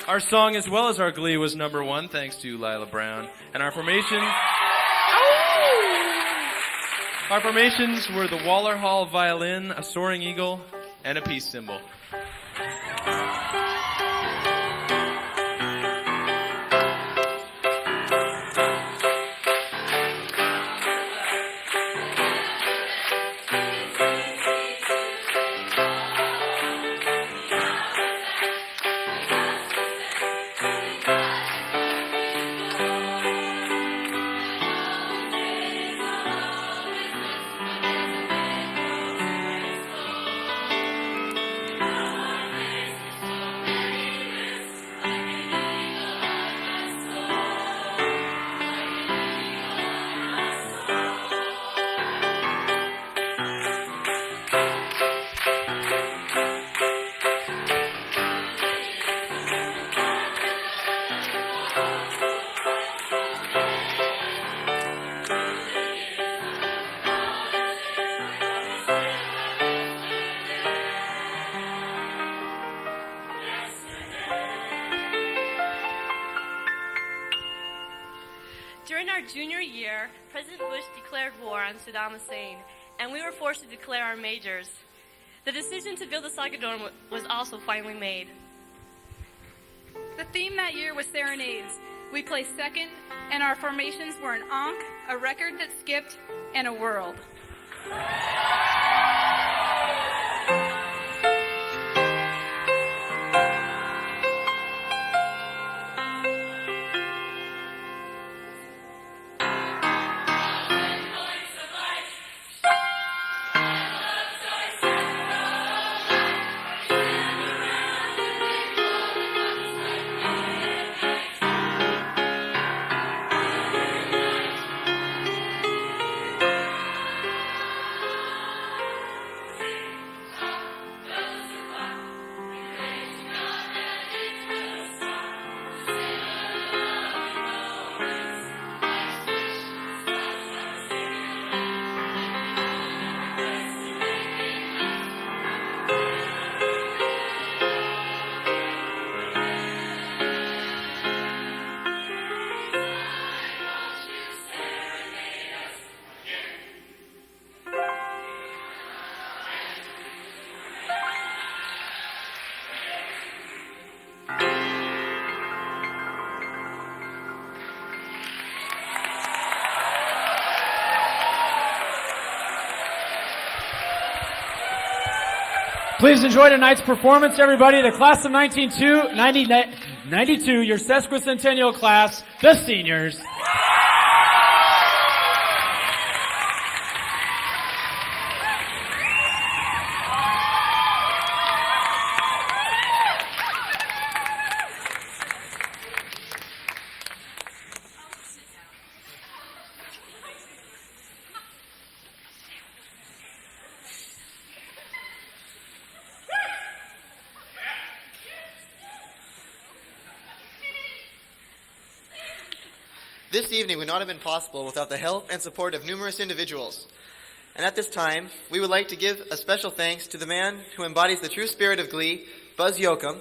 Our song as well as our Glee was #1 thanks to Lila Brown. And our formations... Our formations were the Waller Hall violin, a soaring eagle, and a peace symbol. During our junior year, President Bush declared war on Saddam Hussein, and we were forced to declare our majors. The decision to build the soccer dome was also finally made. The theme that year was Serenades. We placed second, and our formations were an Ankh, a record that skipped, and a world. Please enjoy tonight's performance, everybody. The class of 1992, your sesquicentennial class, the seniors. This evening would not have been possible without the help and support of numerous individuals. And at this time, we would like to give a special thanks to the man who embodies the true spirit of Glee, Buzz Yoakum,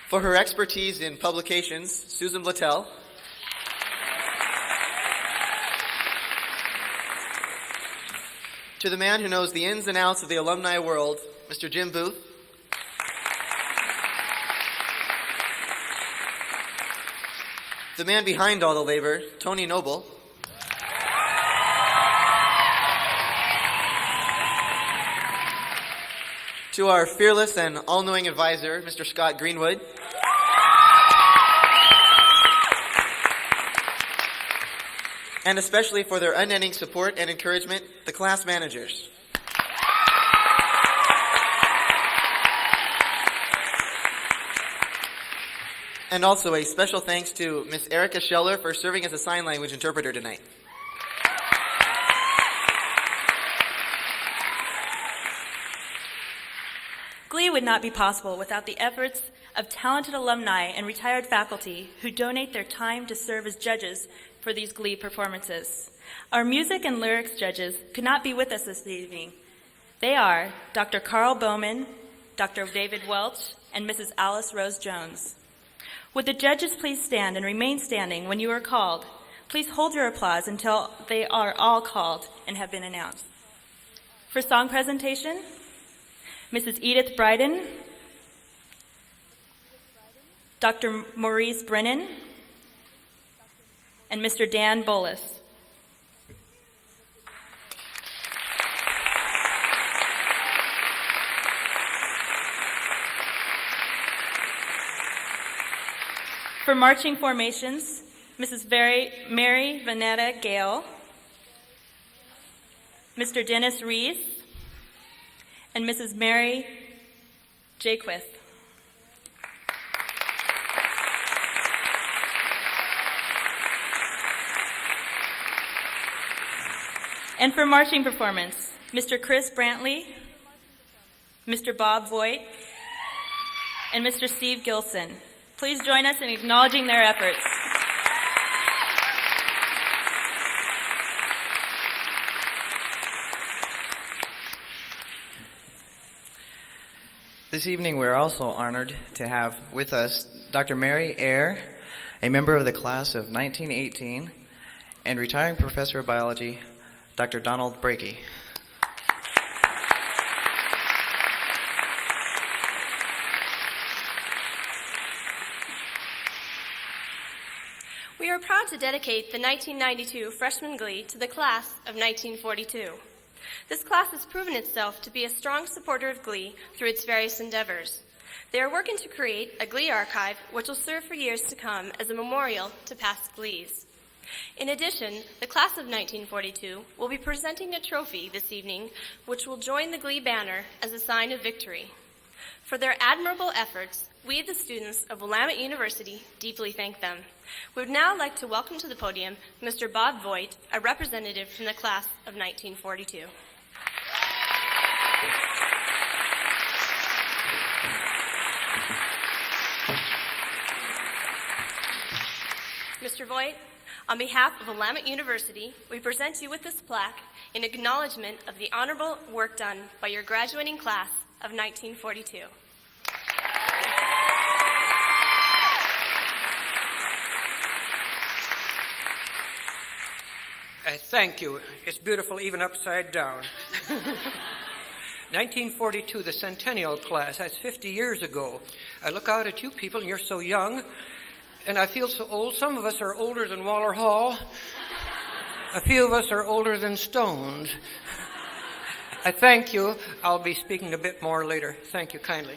for her expertise in publications, Susan Blattel, to the man who knows the ins and outs of the alumni world, Mr. Jim Booth, the man behind all the labor, Tony Noble, to our fearless and all-knowing advisor, Mr. Scott Greenwood, and especially for their unending support and encouragement, the class managers. And also a special thanks to Miss Erica Scheller for serving as a sign language interpreter tonight. Glee would not be possible without the efforts of talented alumni and retired faculty who donate their time to serve as judges for these Glee performances. Our music and lyrics judges could not be with us this evening. They are Dr. Carl Bowman, Dr. David Welch, and Mrs. Alice Rose Jones. Would the judges please stand and remain standing when you are called? Please hold your applause until they are all called and have been announced. For song presentation, Mrs. Edith Bryden, Dr. Maurice Brennan, and Mr. Dan Bolus. For marching formations, Mrs. Mary Vanetta Gale, Mr. Dennis Reese, and Mrs. Mary Jaquith. And for marching performance, Mr. Chris Brantley, Mr. Bob Voigt, and Mr. Steve Gilson. Please join us in acknowledging their efforts. This evening we're also honored to have with us Dr. Mary Eyre, a member of the class of 1918, and retiring professor of biology, Dr. Donald Brakey. We are proud to dedicate the 1992 Freshman Glee to the class of 1942. This class has proven itself to be a strong supporter of Glee through its various endeavors. They are working to create a Glee archive which will serve for years to come as a memorial to past Glees. In addition, the class of 1942 will be presenting a trophy this evening which will join the Glee banner as a sign of victory. For their admirable efforts, we, the students of Willamette University, deeply thank them. We would now like to welcome to the podium Mr. Bob Voigt, a representative from the class of 1942. Mr. Voigt, on behalf of Willamette University, we present you with this plaque in acknowledgement of the honorable work done by your graduating class of 1942. Thank you. It's beautiful even upside down. 1942, the centennial class. That's 50 years ago. I look out at you people, and you're so young, and I feel so old. Some of us are older than Waller Hall. A few of us are older than Stones. I thank you. I'll be speaking a bit more later. Thank you kindly.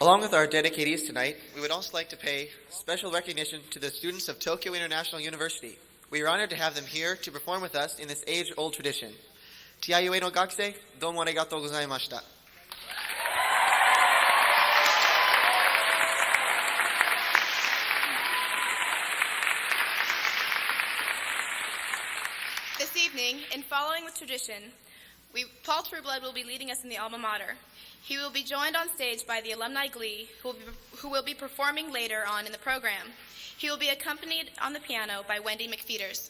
Along with our dedicatees tonight, we would also like to pay special recognition to the students of Tokyo International University. We are honored to have them here to perform with us in this age-old tradition. Tia-ue no gakusei, domo arigatou gozaimashita. This evening, in following with tradition, Paul Trueblood will be leading us in the alma mater. He will be joined on stage by the Alumni Glee, who will be performing later on in the program. He will be accompanied on the piano by Wendy McFeeters.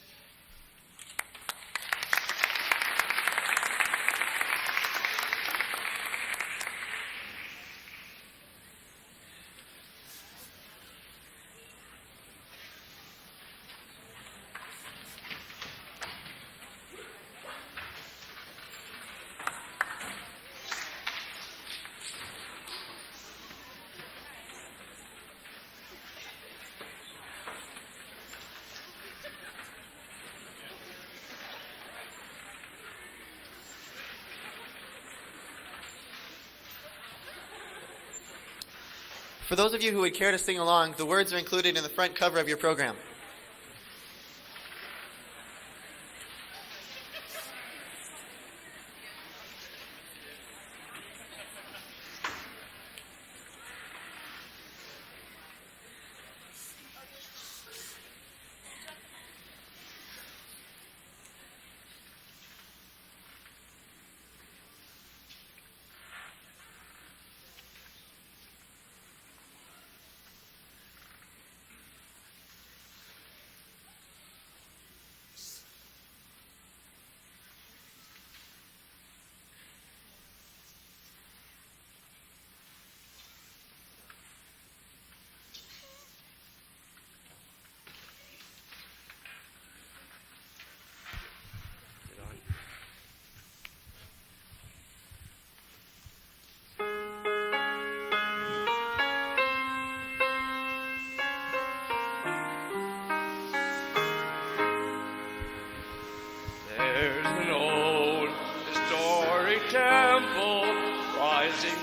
For those of you who would care to sing along, the words are included in the front cover of your program.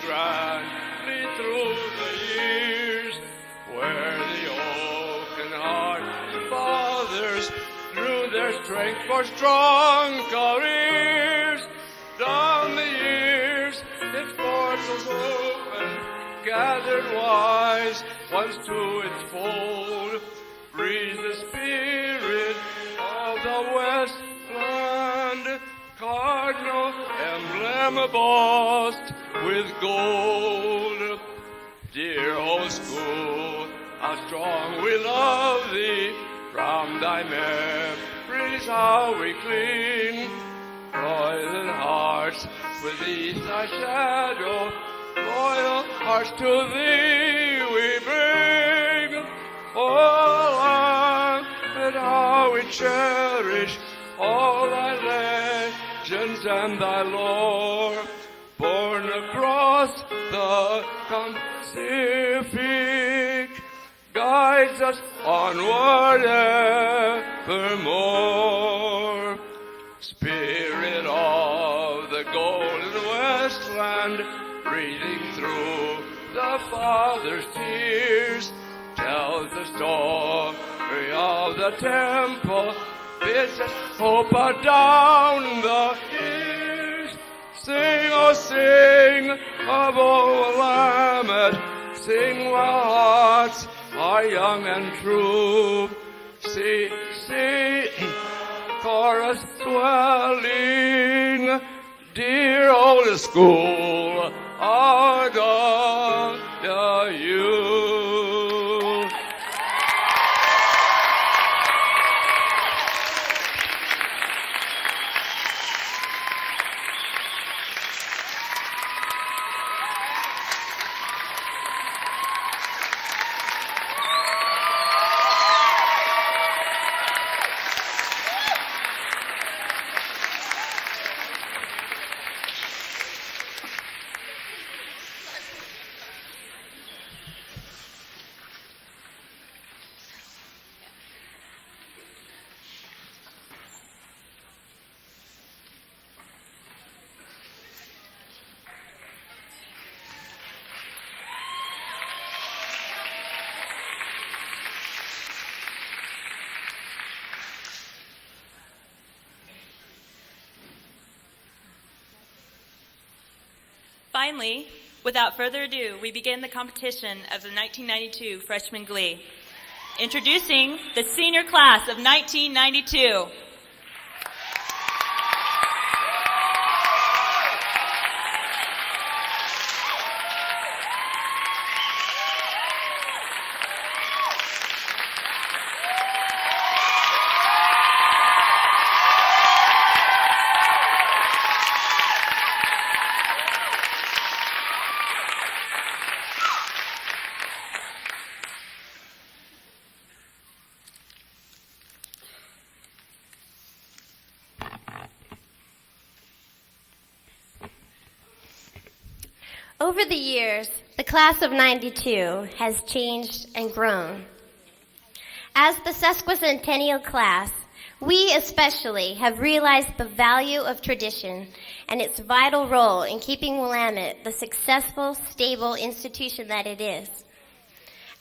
grandly through the years, where the oaken-hearted fathers drew their strength for strong careers. Down the years, its portals open, gathered wise once to its fold. Breathe the spirit of the Westland, cardinal emblem embossed with gold. Dear old school, how strong we love thee. From thy memories how we cling. Royal hearts beneath thy shadow, loyal hearts to thee we bring. Oh, land, and how we cherish all thy legends and thy lore, born across the Pacific, guides us onward evermore. Spirit of the golden Westland, breathing through the Father's tears, tells the story of the temple, bids us hope adown the years. Sing, oh sing of old Willamette, sing while hearts are young and true. See, see, chorus swelling, dear old school, our God, you. Finally, without further ado, we begin the competition of the 1992 Freshman Glee. Introducing the senior class of 1992. Over the years, the class of 92 has changed and grown. As the sesquicentennial class, we especially have realized the value of tradition and its vital role in keeping Willamette the successful, stable institution that it is.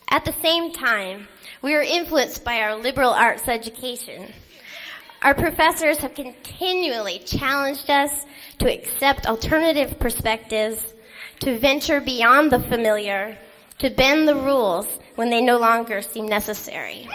At the same time, we are influenced by our liberal arts education. Our professors have continually challenged us to accept alternative perspectives, to venture beyond the familiar, to bend the rules when they no longer seem necessary.